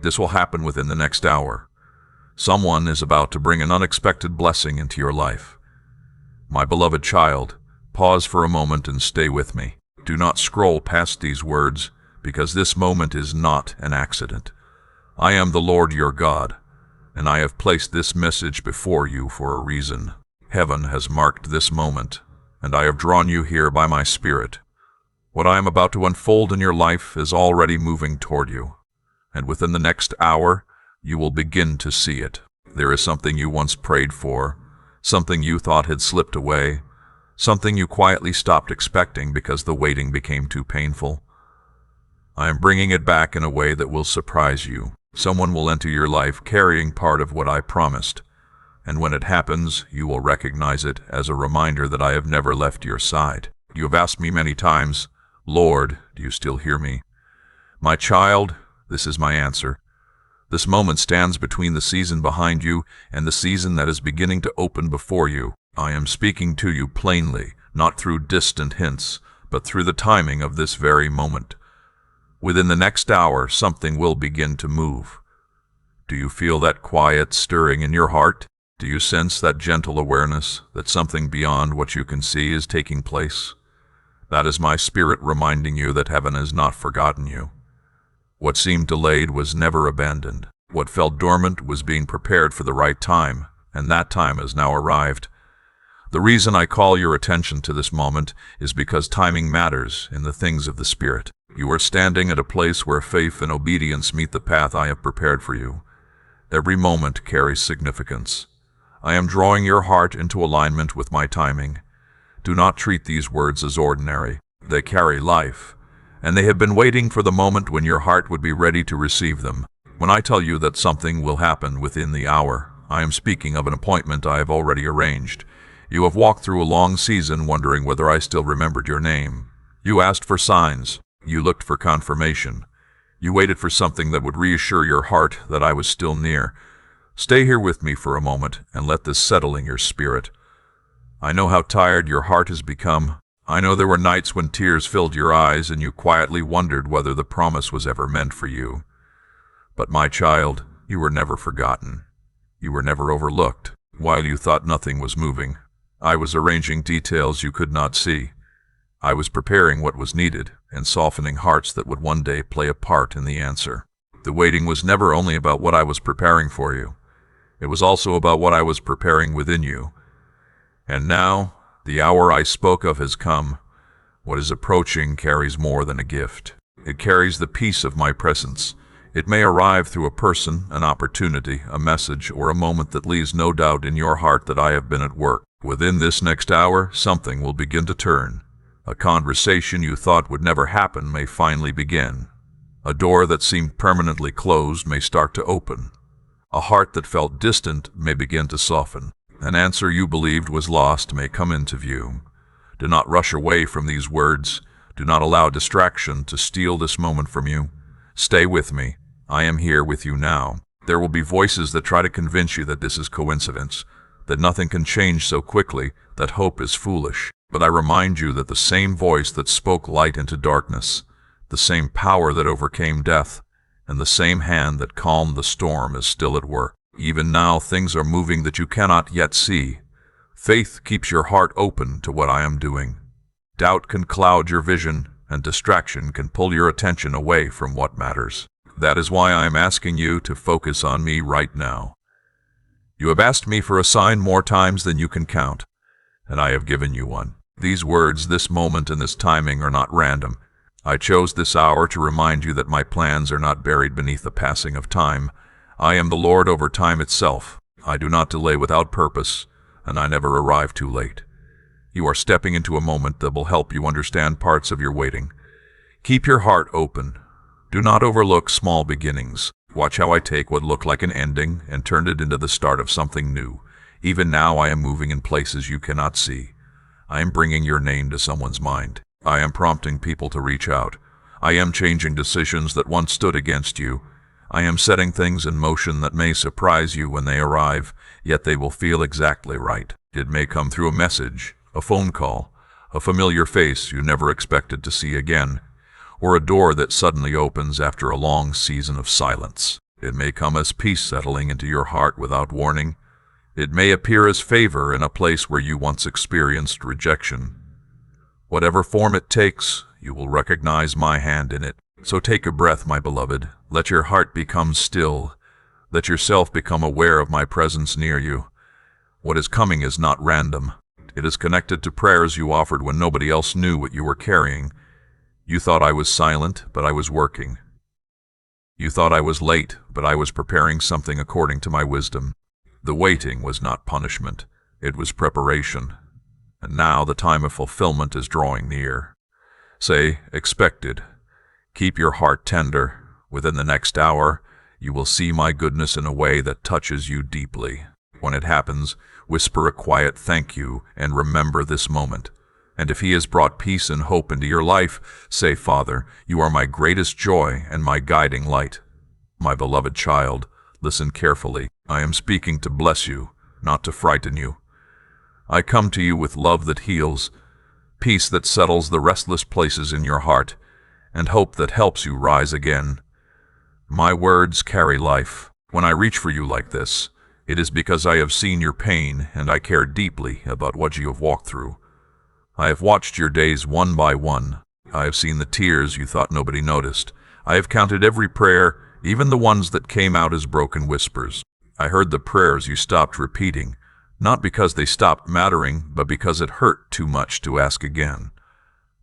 This will happen within the next hour. Someone is about to bring an unexpected blessing into your life. My beloved child, pause for a moment and stay with me. Do not scroll past these words, because this moment is not an accident. I am the Lord your God, and I have placed this message before you for a reason. Heaven has marked this moment, and I have drawn you here by my Spirit. What I am about to unfold in your life is already moving toward you, and within the next hour, you will begin to see it. There is something you once prayed for, something you thought had slipped away, something you quietly stopped expecting because the waiting became too painful. I am bringing it back in a way that will surprise you. Someone will enter your life carrying part of what I promised, and when it happens, you will recognize it as a reminder that I have never left your side. You have asked me many times, Lord, do you still hear me? My child, this is my answer. This moment stands between the season behind you and the season that is beginning to open before you. I am speaking to you plainly, not through distant hints, but through the timing of this very moment. Within the next hour, something will begin to move. Do you feel that quiet stirring in your heart? Do you sense that gentle awareness that something beyond what you can see is taking place? That is my Spirit reminding you that heaven has not forgotten you. What seemed delayed was never abandoned. What felt dormant was being prepared for the right time, and that time has now arrived. The reason I call your attention to this moment is because timing matters in the things of the Spirit. You are standing at a place where faith and obedience meet the path I have prepared for you. Every moment carries significance. I am drawing your heart into alignment with my timing. Do not treat these words as ordinary. They carry life, and they have been waiting for the moment when your heart would be ready to receive them. When I tell you that something will happen within the hour, I am speaking of an appointment I have already arranged. You have walked through a long season wondering whether I still remembered your name. You asked for signs. You looked for confirmation. You waited for something that would reassure your heart that I was still near. Stay here with me for a moment and let this settle in your spirit. I know how tired your heart has become. I know there were nights when tears filled your eyes and you quietly wondered whether the promise was ever meant for you. But my child, you were never forgotten. You were never overlooked. While you thought nothing was moving, I was arranging details you could not see. I was preparing what was needed and softening hearts that would one day play a part in the answer. The waiting was never only about what I was preparing for you. It was also about what I was preparing within you. And now, the hour I spoke of has come. What is approaching carries more than a gift. It carries the peace of my presence. It may arrive through a person, an opportunity, a message, or a moment that leaves no doubt in your heart that I have been at work. Within this next hour, something will begin to turn. A conversation you thought would never happen may finally begin. A door that seemed permanently closed may start to open. A heart that felt distant may begin to soften. An answer you believed was lost may come into view. Do not rush away from these words. Do not allow distraction to steal this moment from you. Stay with me. I am here with you now. There will be voices that try to convince you that this is coincidence, that nothing can change so quickly, that hope is foolish. But I remind you that the same voice that spoke light into darkness, the same power that overcame death, and the same hand that calmed the storm is still at work. Even now things are moving that you cannot yet see. Faith keeps your heart open to what I am doing. Doubt can cloud your vision, and distraction can pull your attention away from what matters. That is why I am asking you to focus on me right now. You have asked me for a sign more times than you can count, and I have given you one. These words, this moment, and this timing are not random. I chose this hour to remind you that my plans are not buried beneath the passing of time. I am the Lord over time itself. I do not delay without purpose, and I never arrive too late. You are stepping into a moment that will help you understand parts of your waiting. Keep your heart open. Do not overlook small beginnings. Watch how I take what looked like an ending and turn it into the start of something new. Even now I am moving in places you cannot see. I am bringing your name to someone's mind. I am prompting people to reach out. I am changing decisions that once stood against you. I am setting things in motion that may surprise you when they arrive, yet they will feel exactly right. It may come through a message, a phone call, a familiar face you never expected to see again, or a door that suddenly opens after a long season of silence. It may come as peace settling into your heart without warning. It may appear as favor in a place where you once experienced rejection. Whatever form it takes, you will recognize my hand in it. So take a breath, my beloved. Let your heart become still. Let yourself become aware of my presence near you. What is coming is not random. It is connected to prayers you offered when nobody else knew what you were carrying. You thought I was silent, but I was working. You thought I was late, but I was preparing something according to my wisdom. The waiting was not punishment. It was preparation. And now the time of fulfillment is drawing near. Say, expected. Keep your heart tender. Within the next hour, you will see my goodness in a way that touches you deeply. When it happens, whisper a quiet thank you and remember this moment. And if he has brought peace and hope into your life, say, Father, you are my greatest joy and my guiding light. My beloved child, listen carefully. I am speaking to bless you, not to frighten you. I come to you with love that heals, peace that settles the restless places in your heart, and hope that helps you rise again. My words carry life. When I reach for you like this, it is because I have seen your pain and I care deeply about what you have walked through. I have watched your days one by one. I have seen the tears you thought nobody noticed. I have counted every prayer, even the ones that came out as broken whispers. I heard the prayers you stopped repeating, not because they stopped mattering, but because it hurt too much to ask again.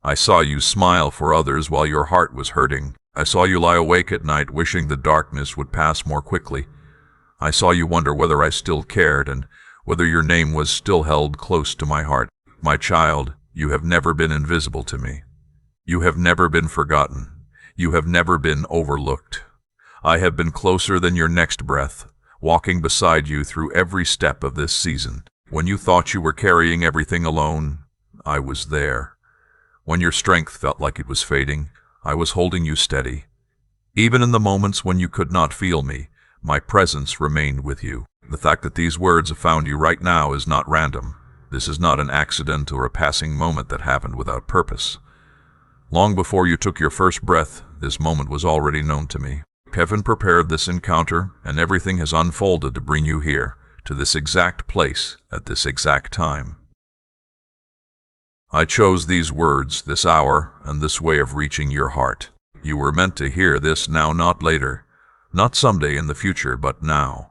I saw you smile for others while your heart was hurting. I saw you lie awake at night wishing the darkness would pass more quickly. I saw you wonder whether I still cared and whether your name was still held close to my heart. My child, you have never been invisible to me. You have never been forgotten. You have never been overlooked. I have been closer than your next breath, walking beside you through every step of this season. When you thought you were carrying everything alone, I was there. When your strength felt like it was fading, I was holding you steady. Even in the moments when you could not feel me, my presence remained with you. The fact that these words have found you right now is not random. This is not an accident or a passing moment that happened without purpose. Long before you took your first breath, this moment was already known to me. Heaven prepared this encounter, and everything has unfolded to bring you here, to this exact place, at this exact time. I chose these words, this hour, and this way of reaching your heart. You were meant to hear this now, not later. Not someday in the future, but now.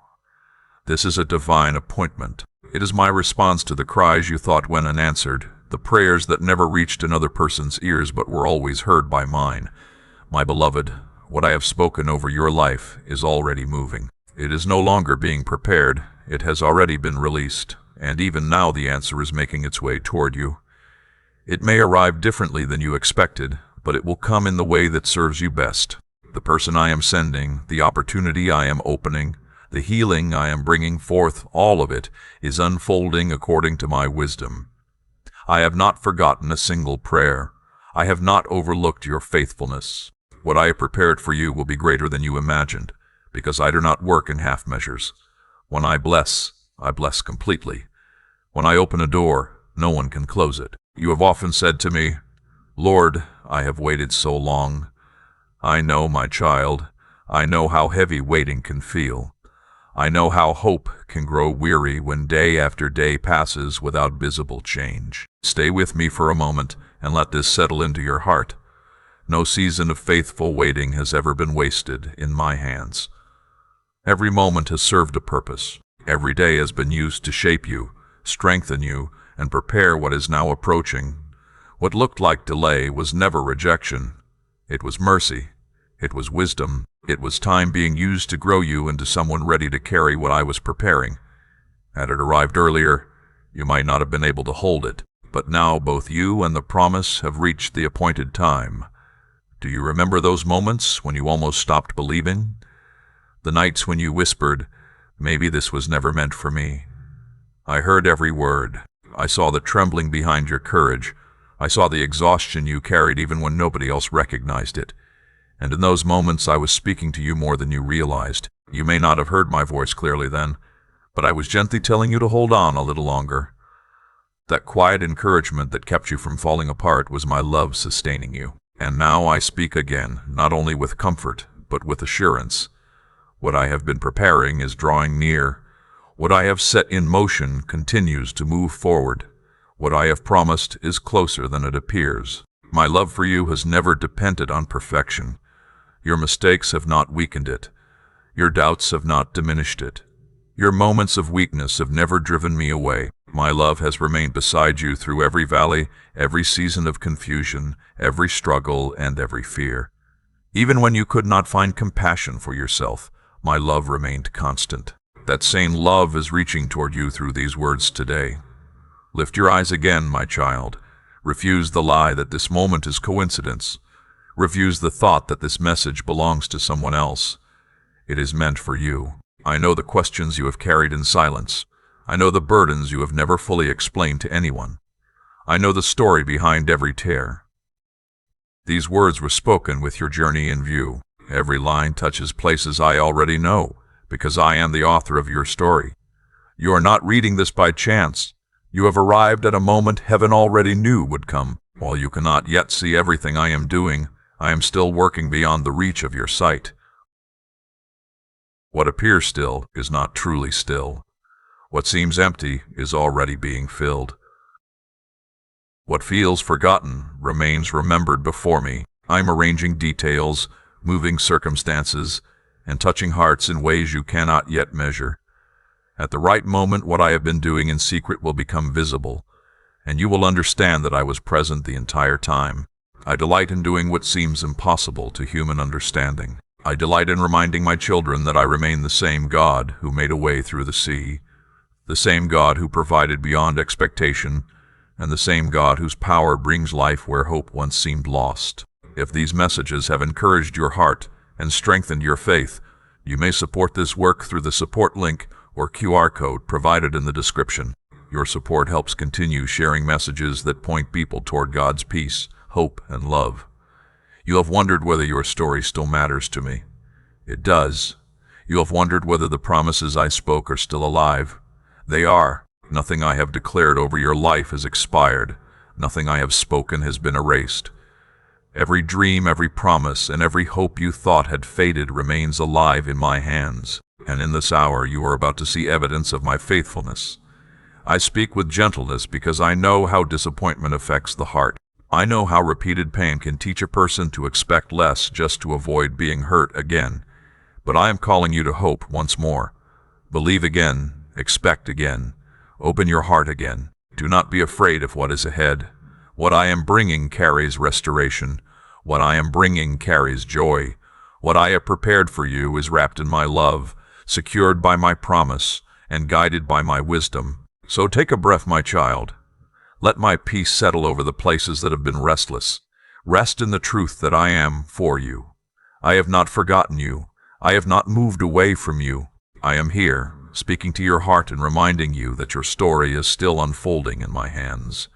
This is a divine appointment. It is my response to the cries you thought went unanswered, the prayers that never reached another person's ears but were always heard by mine. My beloved, what I have spoken over your life is already moving. It is no longer being prepared. It has already been released, and even now the answer is making its way toward you. It may arrive differently than you expected, but it will come in the way that serves you best. The person I am sending, the opportunity I am opening, the healing I am bringing forth, all of it is unfolding according to my wisdom. I have not forgotten a single prayer. I have not overlooked your faithfulness. What I have prepared for you will be greater than you imagined, because I do not work in half measures. When I bless completely. When I open a door, no one can close it. You have often said to me, Lord, I have waited so long. I know, my child, I know how heavy waiting can feel. I know how hope can grow weary when day after day passes without visible change. Stay with me for a moment and let this settle into your heart. No season of faithful waiting has ever been wasted in my hands. Every moment has served a purpose. Every day has been used to shape you, strengthen you, and prepare what is now approaching. What looked like delay was never rejection. It was mercy. It was wisdom. It was time being used to grow you into someone ready to carry what I was preparing. Had it arrived earlier, you might not have been able to hold it. But now both you and the promise have reached the appointed time. Do you remember those moments when you almost stopped believing? The nights when you whispered, maybe this was never meant for me. I heard every word. I saw the trembling behind your courage. I saw the exhaustion you carried even when nobody else recognized it. And in those moments I was speaking to you more than you realized. You may not have heard my voice clearly then, but I was gently telling you to hold on a little longer. That quiet encouragement that kept you from falling apart was my love sustaining you. And now I speak again, not only with comfort, but with assurance. What I have been preparing is drawing near. What I have set in motion continues to move forward. What I have promised is closer than it appears. My love for you has never depended on perfection. Your mistakes have not weakened it. Your doubts have not diminished it. Your moments of weakness have never driven me away. My love has remained beside you through every valley, every season of confusion, every struggle, and every fear. Even when you could not find compassion for yourself, my love remained constant. That same love is reaching toward you through these words today. Lift your eyes again, my child. Refuse the lie that this moment is coincidence. Refuse the thought that this message belongs to someone else. It is meant for you. I know the questions you have carried in silence. I know the burdens you have never fully explained to anyone. I know the story behind every tear. These words were spoken with your journey in view. Every line touches places I already know, because I am the author of your story. You are not reading this by chance. You have arrived at a moment heaven already knew would come. While you cannot yet see everything I am doing, I am still working beyond the reach of your sight. What appears still is not truly still. What seems empty is already being filled. What feels forgotten remains remembered before me. I'm arranging details, moving circumstances, and touching hearts in ways you cannot yet measure. At the right moment, what I have been doing in secret will become visible, and you will understand that I was present the entire time. I delight in doing what seems impossible to human understanding. I delight in reminding my children that I remain the same God who made a way through the sea, the same God who provided beyond expectation, and the same God whose power brings life where hope once seemed lost. If these messages have encouraged your heart and strengthened your faith, you may support this work through the support link or QR code provided in the description. Your support helps continue sharing messages that point people toward God's peace, hope, and love. You have wondered whether your story still matters to me. It does. You have wondered whether the promises I spoke are still alive. They are. Nothing I have declared over your life has expired. Nothing I have spoken has been erased. Every dream, every promise, and every hope you thought had faded remains alive in my hands. And in this hour you are about to see evidence of my faithfulness. I speak with gentleness because I know how disappointment affects the heart. I know how repeated pain can teach a person to expect less just to avoid being hurt again. But I am calling you to hope once more. Believe again, expect again, open your heart again. Do not be afraid of what is ahead. What I am bringing carries restoration. What I am bringing carries joy. What I have prepared for you is wrapped in my love, secured by my promise, and guided by my wisdom. So take a breath, my child. Let my peace settle over the places that have been restless. Rest in the truth that I am for you. I have not forgotten you. I have not moved away from you. I am here, speaking to your heart and reminding you that your story is still unfolding in my hands.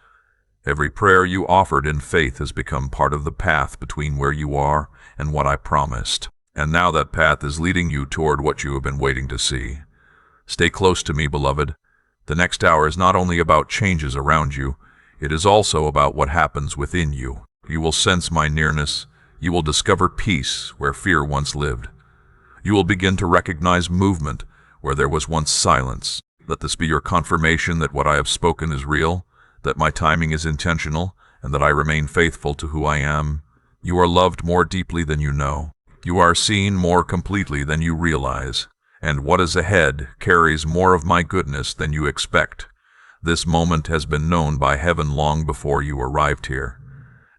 Every prayer you offered in faith has become part of the path between where you are and what I promised. And now that path is leading you toward what you have been waiting to see. Stay close to me, beloved. The next hour is not only about changes around you, it is also about what happens within you. You will sense my nearness. You will discover peace where fear once lived. You will begin to recognize movement where there was once silence. Let this be your confirmation that what I have spoken is real, that my timing is intentional, and that I remain faithful to who I am. You are loved more deeply than you know. You are seen more completely than you realize. And what is ahead carries more of my goodness than you expect. This moment has been known by heaven long before you arrived here.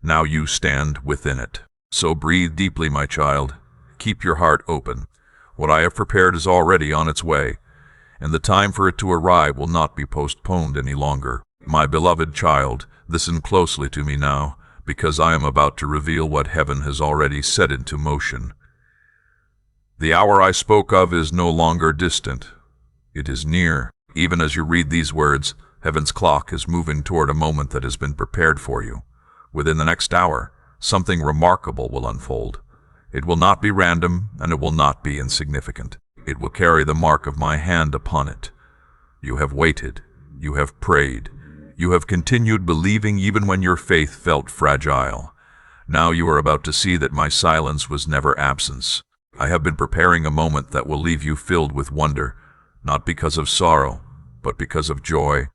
Now you stand within it. So breathe deeply, my child. Keep your heart open. What I have prepared is already on its way, and the time for it to arrive will not be postponed any longer. My beloved child, listen closely to me now, because I am about to reveal what heaven has already set into motion. The hour I spoke of is no longer distant. It is near. Even as you read these words, heaven's clock is moving toward a moment that has been prepared for you. Within the next hour, something remarkable will unfold. It will not be random, and it will not be insignificant. It will carry the mark of my hand upon it. You have waited. You have prayed. You have continued believing even when your faith felt fragile. Now you are about to see that my silence was never absence. I have been preparing a moment that will leave you filled with wonder, not because of sorrow, but because of joy.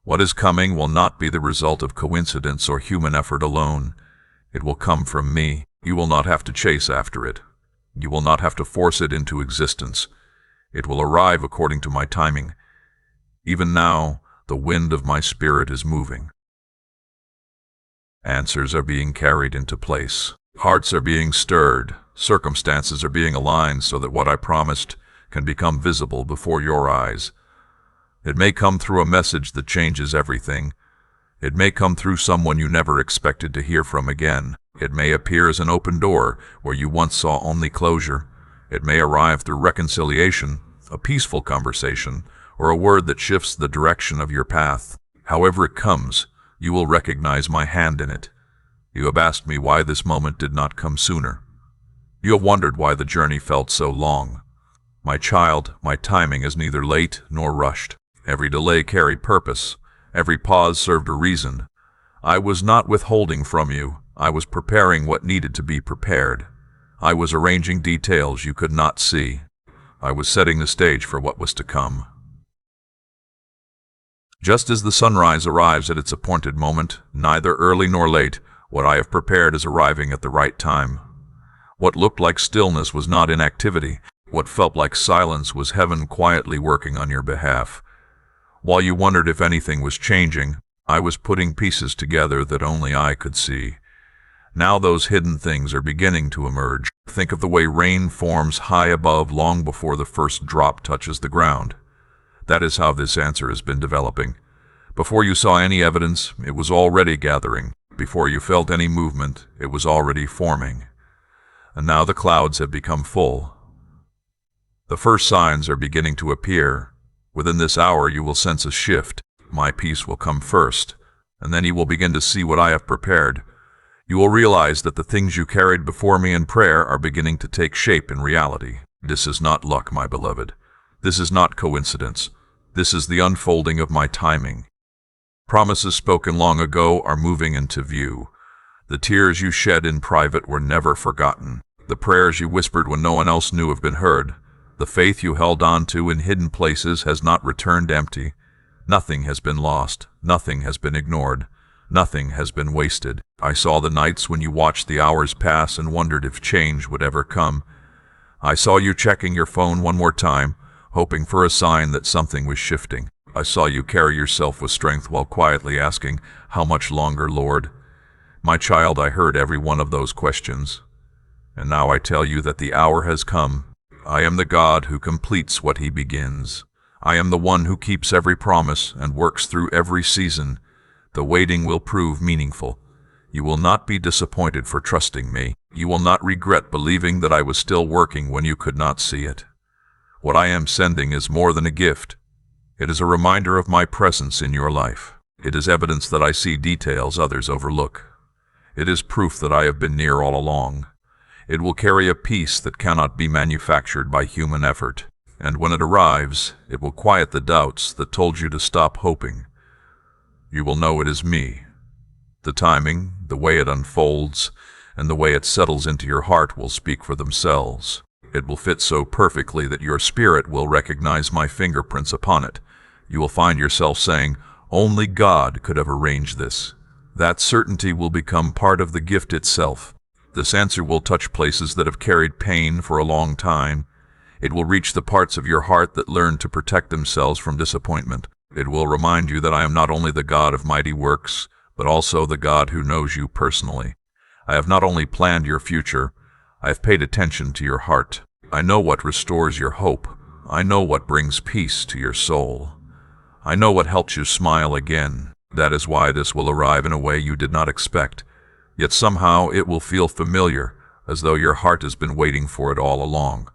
What is coming will not be the result of coincidence or human effort alone. It will come from me. You will not have to chase after it. You will not have to force it into existence. It will arrive according to my timing. Even now, the wind of my spirit is moving. Answers are being carried into place. Hearts are being stirred. Circumstances are being aligned so that what I promised can become visible before your eyes. It may come through a message that changes everything. It may come through someone you never expected to hear from again. It may appear as an open door where you once saw only closure. It may arrive through reconciliation, a peaceful conversation, or a word that shifts the direction of your path. However it comes, you will recognize my hand in it. You have asked me why this moment did not come sooner. You have wondered why the journey felt so long. My child, my timing is neither late nor rushed. Every delay carried purpose. Every pause served a reason. I was not withholding from you. I was preparing what needed to be prepared. I was arranging details you could not see. I was setting the stage for what was to come. Just as the sunrise arrives at its appointed moment, neither early nor late, what I have prepared is arriving at the right time. What looked like stillness was not inactivity. What felt like silence was heaven quietly working on your behalf. While you wondered if anything was changing, I was putting pieces together that only I could see. Now those hidden things are beginning to emerge. Think of the way rain forms high above long before the first drop touches the ground. That is how this answer has been developing. Before you saw any evidence, it was already gathering. Before you felt any movement, it was already forming. And now the clouds have become full. The first signs are beginning to appear. Within this hour you will sense a shift. My peace will come first, and then you will begin to see what I have prepared. You will realize that the things you carried before me in prayer are beginning to take shape in reality. This is not luck, my beloved. This is not coincidence. This is the unfolding of my timing. Promises spoken long ago are moving into view. The tears you shed in private were never forgotten. The prayers you whispered when no one else knew have been heard. The faith you held on to in hidden places has not returned empty. Nothing has been lost. Nothing has been ignored. Nothing has been wasted. I saw the nights when you watched the hours pass and wondered if change would ever come. I saw you checking your phone one more time, hoping for a sign that something was shifting. I saw you carry yourself with strength while quietly asking, "How much longer, Lord?" My child, I heard every one of those questions. And now I tell you that the hour has come. I am the God who completes what he begins. I am the one who keeps every promise and works through every season. The waiting will prove meaningful. You will not be disappointed for trusting me. You will not regret believing that I was still working when you could not see it. What I am sending is more than a gift. It is a reminder of my presence in your life. It is evidence that I see details others overlook. It is proof that I have been near all along. It will carry a peace that cannot be manufactured by human effort. And when it arrives, it will quiet the doubts that told you to stop hoping. You will know it is me. The timing, the way it unfolds, and the way it settles into your heart will speak for themselves. It will fit so perfectly that your spirit will recognize my fingerprints upon it. You will find yourself saying, "Only God could have arranged this." That certainty will become part of the gift itself. This answer will touch places that have carried pain for a long time. It will reach the parts of your heart that learned to protect themselves from disappointment. It will remind you that I am not only the God of mighty works, but also the God who knows you personally. I have not only planned your future, I have paid attention to your heart. I know what restores your hope. I know what brings peace to your soul. I know what helps you smile again. That is why this will arrive in a way you did not expect. Yet somehow it will feel familiar, as though your heart has been waiting for it all along.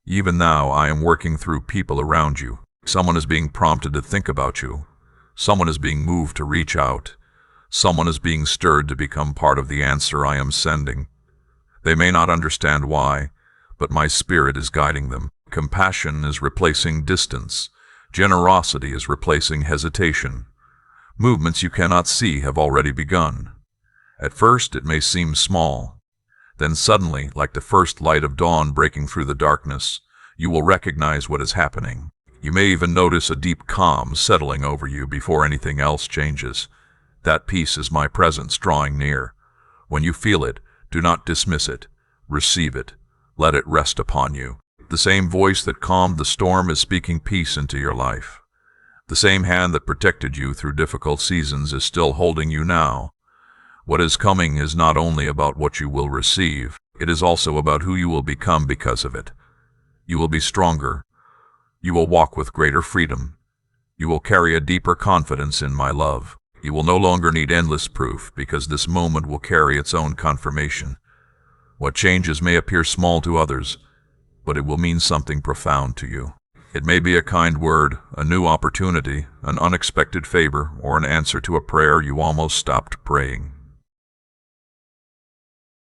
Even now I am working through people around you. Someone is being prompted to think about you. Someone is being moved to reach out. Someone is being stirred to become part of the answer I am sending. They may not understand why, but my spirit is guiding them. Compassion is replacing distance. Generosity is replacing hesitation. Movements you cannot see have already begun. At first it may seem small. Then suddenly, like the first light of dawn breaking through the darkness, you will recognize what is happening. You may even notice a deep calm settling over you before anything else changes. That peace is my presence drawing near. When you feel it, do not dismiss it. Receive it. Let it rest upon you. The same voice that calmed the storm is speaking peace into your life. The same hand that protected you through difficult seasons is still holding you now. What is coming is not only about what you will receive, it is also about who you will become because of it. You will be stronger. You will walk with greater freedom. You will carry a deeper confidence in my love. You will no longer need endless proof, because this moment will carry its own confirmation. What changes may appear small to others, but it will mean something profound to you. It may be a kind word, a new opportunity, an unexpected favor, or an answer to a prayer you almost stopped praying.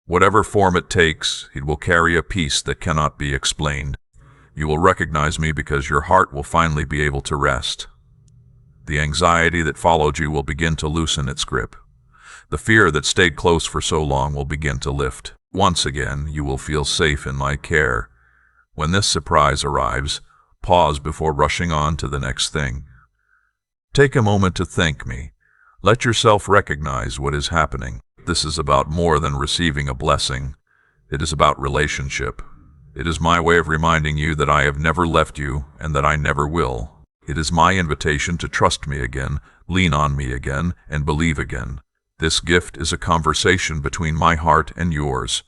Whatever form it takes, it will carry a peace that cannot be explained. You will recognize me because your heart will finally be able to rest. The anxiety that followed you will begin to loosen its grip. The fear that stayed close for so long will begin to lift. Once again, you will feel safe in my care. When this surprise arrives, pause before rushing on to the next thing. Take a moment to thank me. Let yourself recognize what is happening. This is about more than receiving a blessing. It is about relationship. It is my way of reminding you that I have never left you and that I never will. It is my invitation to trust me again, lean on me again, and believe again. This gift is a conversation between my heart and yours.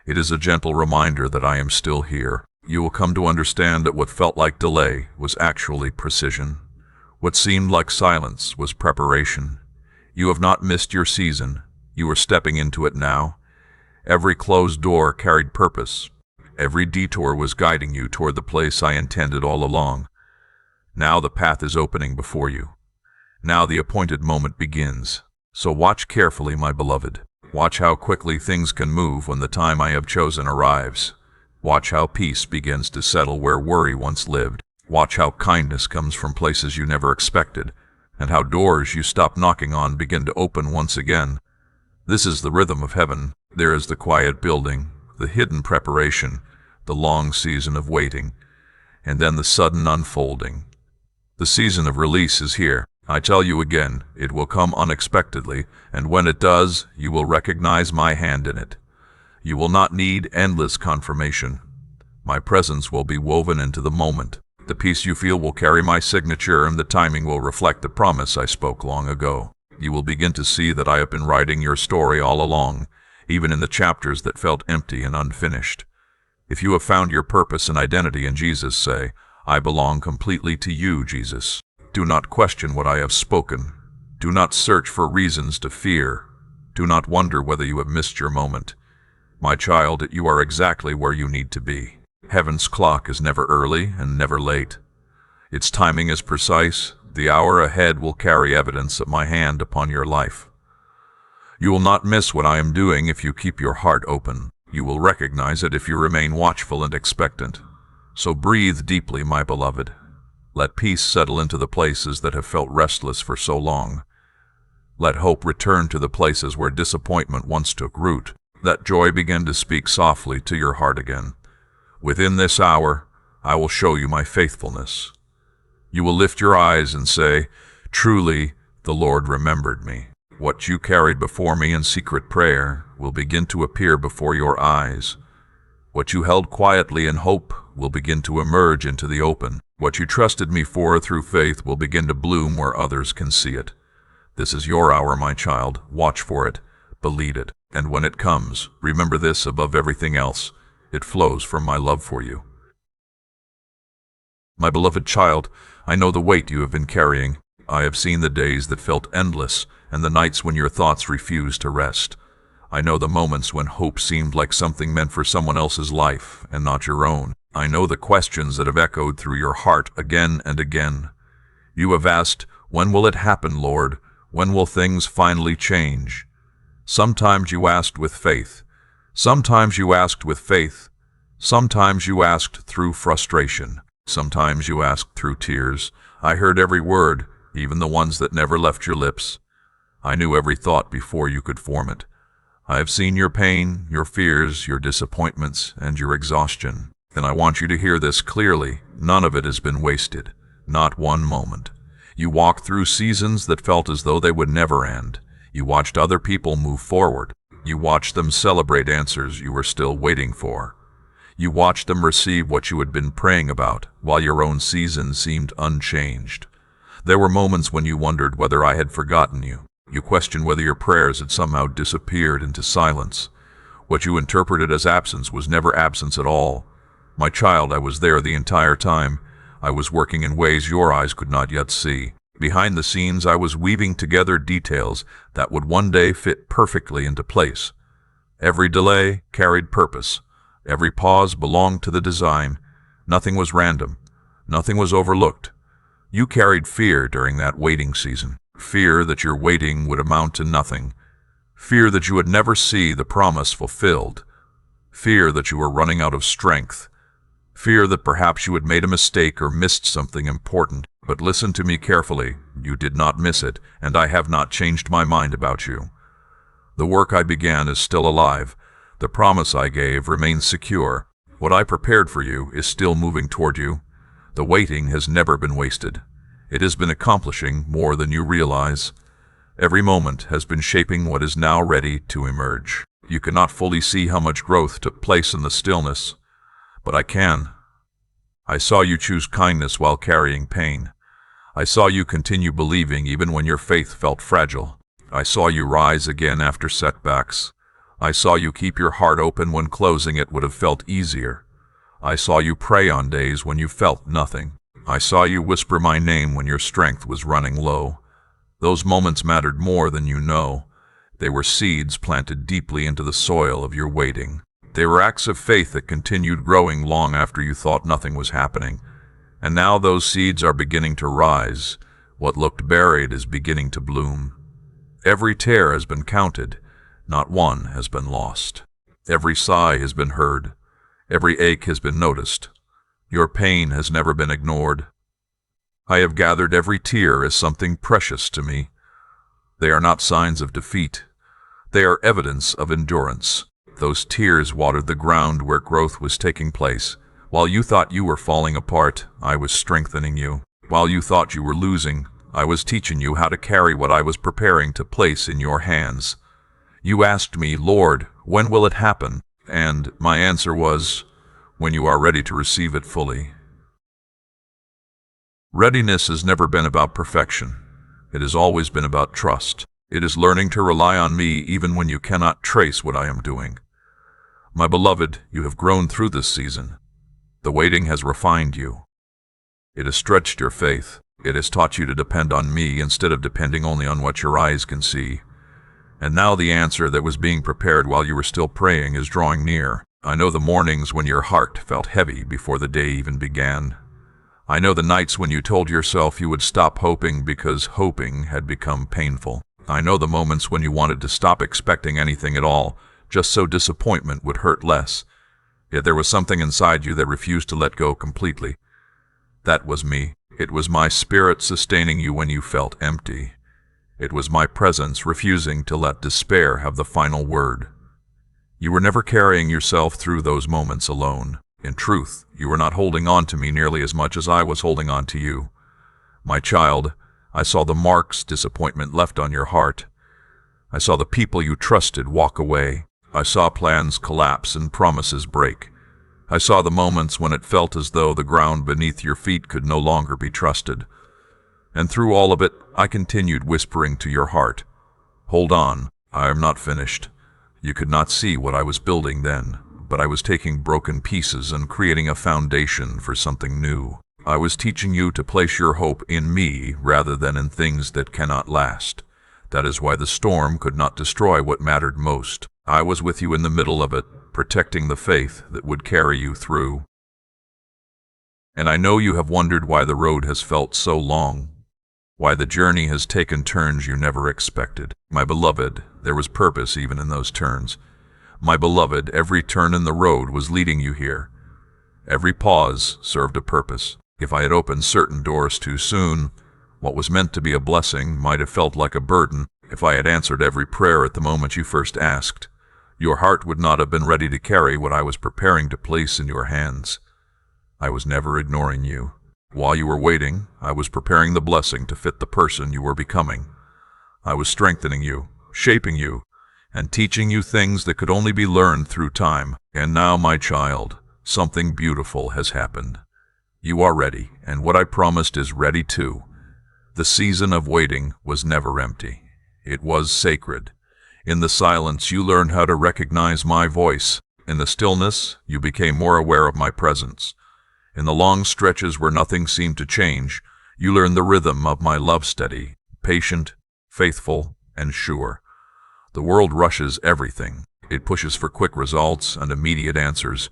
It is a gentle reminder that I am still here. You will come to understand that what felt like delay was actually precision. What seemed like silence was preparation. You have not missed your season. You are stepping into it now. Every closed door carried purpose. Every detour was guiding you toward the place I intended all along. Now the path is opening before you. Now the appointed moment begins. So watch carefully, my beloved. Watch how quickly things can move when the time I have chosen arrives. Watch how peace begins to settle where worry once lived. Watch how kindness comes from places you never expected, and how doors you stopped knocking on begin to open once again. This is the rhythm of heaven. There is the quiet building, the hidden preparation, the long season of waiting, and then the sudden unfolding. The season of release is here. I tell you again, it will come unexpectedly, and when it does, you will recognize my hand in it. You will not need endless confirmation. My presence will be woven into the moment. The peace you feel will carry my signature, and the timing will reflect the promise I spoke long ago. You will begin to see that I have been writing your story all along, even in the chapters that felt empty and unfinished. If you have found your purpose and identity in Jesus, say, I belong completely to you, Jesus. Do not question what I have spoken. Do not search for reasons to fear. Do not wonder whether you have missed your moment. My child, you are exactly where you need to be. Heaven's clock is never early and never late. Its timing is precise. The hour ahead will carry evidence of my hand upon your life. You will not miss what I am doing if you keep your heart open. You will recognize it if you remain watchful and expectant. So breathe deeply, my beloved. Let peace settle into the places that have felt restless for so long. Let hope return to the places where disappointment once took root. Let joy begin to speak softly to your heart again. Within this hour, I will show you my faithfulness. You will lift your eyes and say, truly, the Lord remembered me. What you carried before me in secret prayer will begin to appear before your eyes. What you held quietly in hope will begin to emerge into the open. What you trusted me for through faith will begin to bloom where others can see it. This is your hour, my child. Watch for it. Believe it. And when it comes, remember this above everything else. It flows from my love for you. My beloved child, I know the weight you have been carrying. I have seen the days that felt endless and the nights when your thoughts refused to rest. I know the moments when hope seemed like something meant for someone else's life and not your own. I know the questions that have echoed through your heart again and again. You have asked, when will it happen, Lord? When will things finally change? Sometimes you asked with faith. Sometimes you asked with faith. Sometimes you asked through frustration. Sometimes you asked through tears. I heard every word, even the ones that never left your lips. I knew every thought before you could form it. I have seen your pain, your fears, your disappointments, and your exhaustion. And I want you to hear this clearly. None of it has been wasted. Not one moment. You walked through seasons that felt as though they would never end. You watched other people move forward. You watched them celebrate answers you were still waiting for. You watched them receive what you had been praying about, while your own season seemed unchanged. There were moments when you wondered whether I had forgotten you. You questioned whether your prayers had somehow disappeared into silence. What you interpreted as absence was never absence at all. My child, I was there the entire time. I was working in ways your eyes could not yet see. Behind the scenes, I was weaving together details that would one day fit perfectly into place. Every delay carried purpose. Every pause belonged to the design. Nothing was random. Nothing was overlooked. You carried fear during that waiting season. Fear that your waiting would amount to nothing. Fear that you would never see the promise fulfilled. Fear that you were running out of strength. Fear that perhaps you had made a mistake or missed something important. But listen to me carefully. You did not miss it, and I have not changed my mind about you. The work I began is still alive. The promise I gave remains secure. What I prepared for you is still moving toward you. The waiting has never been wasted. It has been accomplishing more than you realize. Every moment has been shaping what is now ready to emerge. You cannot fully see how much growth took place in the stillness, but I can. I saw you choose kindness while carrying pain. I saw you continue believing even when your faith felt fragile. I saw you rise again after setbacks. I saw you keep your heart open when closing it would have felt easier. I saw you pray on days when you felt nothing. I saw you whisper my name when your strength was running low. Those moments mattered more than you know. They were seeds planted deeply into the soil of your waiting. They were acts of faith that continued growing long after you thought nothing was happening. And now those seeds are beginning to rise. What looked buried is beginning to bloom. Every tear has been counted. Not one has been lost. Every sigh has been heard. Every ache has been noticed. Your pain has never been ignored. I have gathered every tear as something precious to me. They are not signs of defeat. They are evidence of endurance. Those tears watered the ground where growth was taking place. While you thought you were falling apart, I was strengthening you. While you thought you were losing, I was teaching you how to carry what I was preparing to place in your hands. You asked me, Lord, when will it happen? And my answer was, when you are ready to receive it fully. Readiness has never been about perfection. It has always been about trust. It is learning to rely on me even when you cannot trace what I am doing. My beloved, you have grown through this season. The waiting has refined you. It has stretched your faith. It has taught you to depend on me instead of depending only on what your eyes can see. And now the answer that was being prepared while you were still praying is drawing near. I know the mornings when your heart felt heavy before the day even began. I know the nights when you told yourself you would stop hoping because hoping had become painful. I know the moments when you wanted to stop expecting anything at all, just so disappointment would hurt less. Yet there was something inside you that refused to let go completely. That was me. It was my spirit sustaining you when you felt empty. It was my presence refusing to let despair have the final word. You were never carrying yourself through those moments alone. In truth, you were not holding on to me nearly as much as I was holding on to you. My child, I saw the marks disappointment left on your heart. I saw the people you trusted walk away. I saw plans collapse and promises break. I saw the moments when it felt as though the ground beneath your feet could no longer be trusted. And through all of it, I continued whispering to your heart, hold on, I am not finished. You could not see what I was building then, but I was taking broken pieces and creating a foundation for something new. I was teaching you to place your hope in me rather than in things that cannot last. That is why the storm could not destroy what mattered most. I was with you in the middle of it, protecting the faith that would carry you through. And I know you have wondered why the road has felt so long, why the journey has taken turns you never expected. My beloved, there was purpose even in those turns. My beloved, every turn in the road was leading you here. Every pause served a purpose. If I had opened certain doors too soon, what was meant to be a blessing might have felt like a burden. If I had answered every prayer at the moment you first asked, Your heart would not have been ready to carry what I was preparing to place in your hands. I was never ignoring you. While you were waiting, I was preparing the blessing to fit the person you were becoming. I was strengthening you, shaping you, and teaching you things that could only be learned through time. And now, my child, something beautiful has happened. You are ready, and what I promised is ready too. The season of waiting was never empty. It was sacred. In the silence, you learned how to recognize my voice. In the stillness, you became more aware of my presence. In the long stretches where nothing seemed to change, you learned the rhythm of my love, steady, patient, faithful, and sure. The world rushes everything. It pushes for quick results and immediate answers.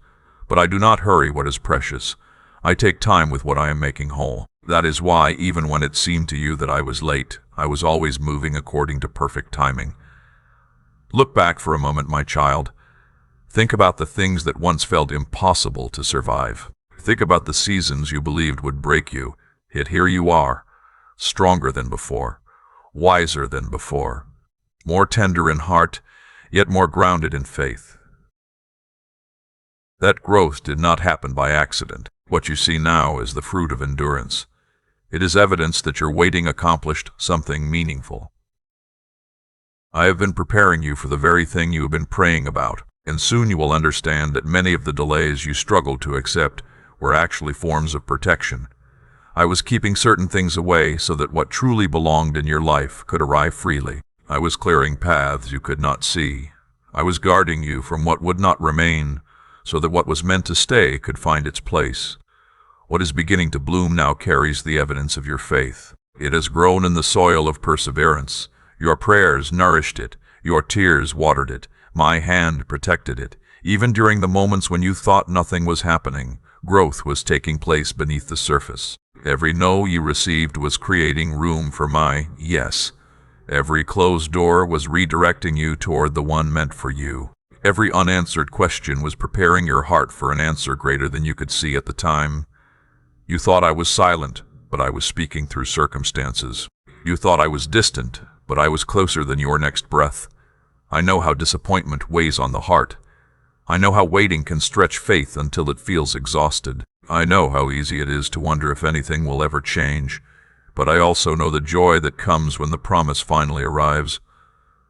But I do not hurry what is precious. I take time with what I am making whole. That is why, even when it seemed to you that I was late, I was always moving according to perfect timing. Look back for a moment, my child. Think about the things that once felt impossible to survive. Think about the seasons you believed would break you. Yet here you are, stronger than before, wiser than before, more tender in heart, yet more grounded in faith. That growth did not happen by accident. What you see now is the fruit of endurance. It is evidence that your waiting accomplished something meaningful. I have been preparing you for the very thing you have been praying about, and soon you will understand that many of the delays you struggled to accept were actually forms of protection. I was keeping certain things away so that what truly belonged in your life could arrive freely. I was clearing paths you could not see. I was guarding you from what would not remain, so that what was meant to stay could find its place. What is beginning to bloom now carries the evidence of your faith. It has grown in the soil of perseverance. Your prayers nourished it. Your tears watered it. My hand protected it. Even during the moments when you thought nothing was happening, growth was taking place beneath the surface. Every no you received was creating room for my yes. Every closed door was redirecting you toward the one meant for you. Every unanswered question was preparing your heart for an answer greater than you could see at the time. You thought I was silent, but I was speaking through circumstances. You thought I was distant, but I was closer than your next breath. I know how disappointment weighs on the heart. I know how waiting can stretch faith until it feels exhausted. I know how easy it is to wonder if anything will ever change, but I also know the joy that comes when the promise finally arrives.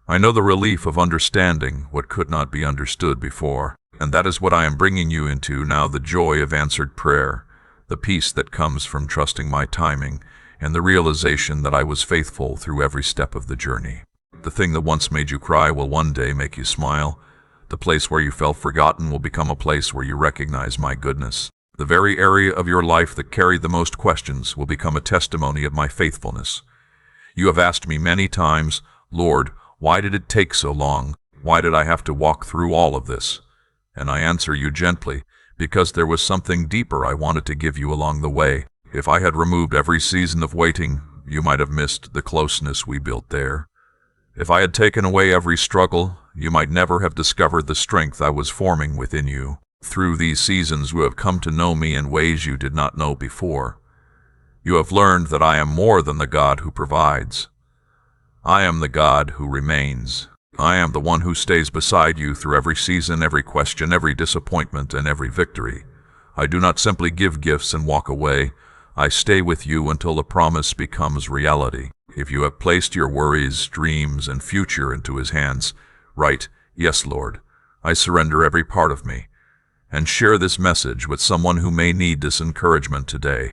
I know the relief of understanding what could not be understood before, and that is what I am bringing you into now, the joy of answered prayer, the peace that comes from trusting my timing, and the realization that I was faithful through every step of the journey. The thing that once made you cry will one day make you smile. The place where you felt forgotten will become a place where you recognize my goodness. The very area of your life that carried the most questions will become a testimony of my faithfulness. You have asked me many times, Lord, why did it take so long? Why did I have to walk through all of this? And I answer you gently, because there was something deeper I wanted to give you along the way. If I had removed every season of waiting, you might have missed the closeness we built there. If I had taken away every struggle, you might never have discovered the strength I was forming within you. Through these seasons, you have come to know me in ways you did not know before. You have learned that I am more than the God who provides. I am the God who remains. I am the one who stays beside you through every season, every question, every disappointment, and every victory. I do not simply give gifts and walk away. I stay with you until the promise becomes reality. If you have placed your worries, dreams, and future into His hands, write, "Yes, Lord, I surrender every part of me," and share this message with someone who may need this encouragement today.